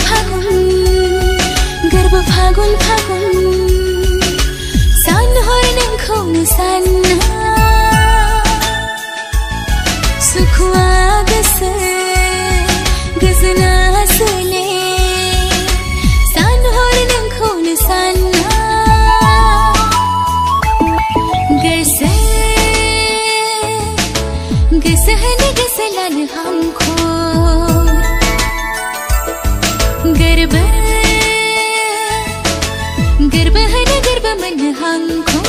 फागुन सान हर नोंखौनो सानना सुखुआ गोसो गोजोना सोले सान हर नोंखौनो सानना गोसो होनो गोसो लानो हांखौ गोरबो होनो गोरबो मोननो हांखौ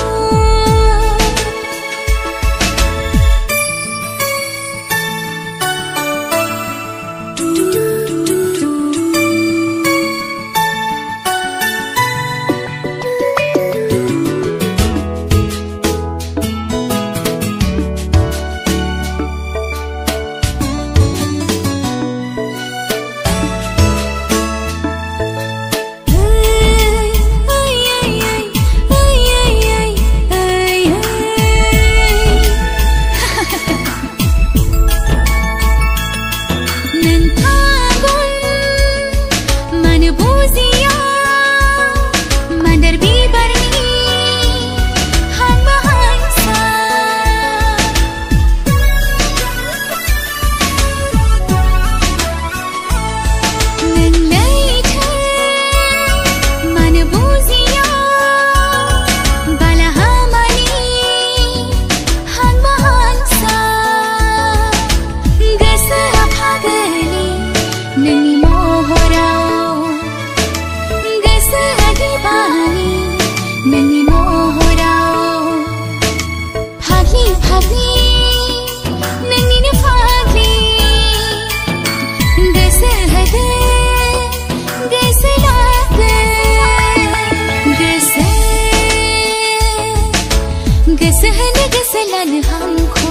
गोसो होनो गोसो लानो हांखौ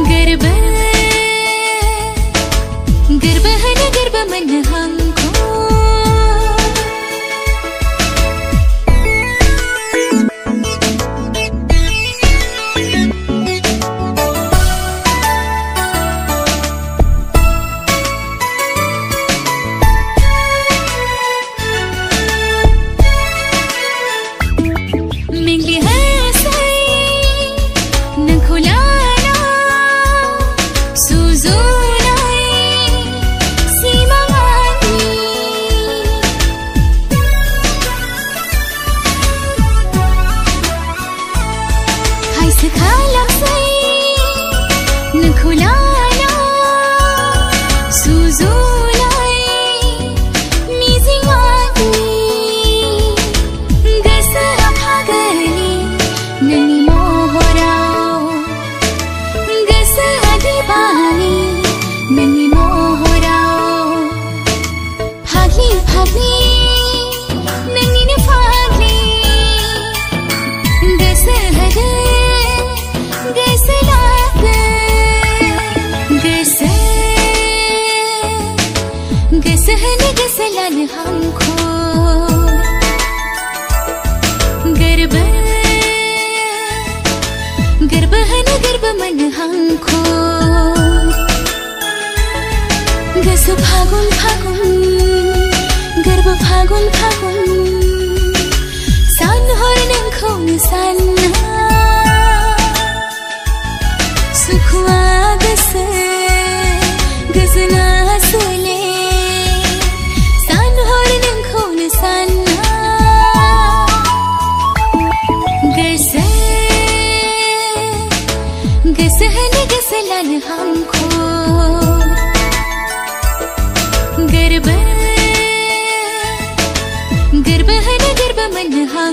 गोरबो होनो गोरबो मोननो हांखौ गोसो होनो गोसो लानो हांखौ गोरबो होनो गोरबो मोननो हांखौ गोसो फागुन गोरबो फागुन सान हर नोंखौनो सानना सुखुआ गोसो गोजोना सोले गोसो होनो गोसो लानो हांखौ गोरबो होनो गोरबो मोननो हांखौ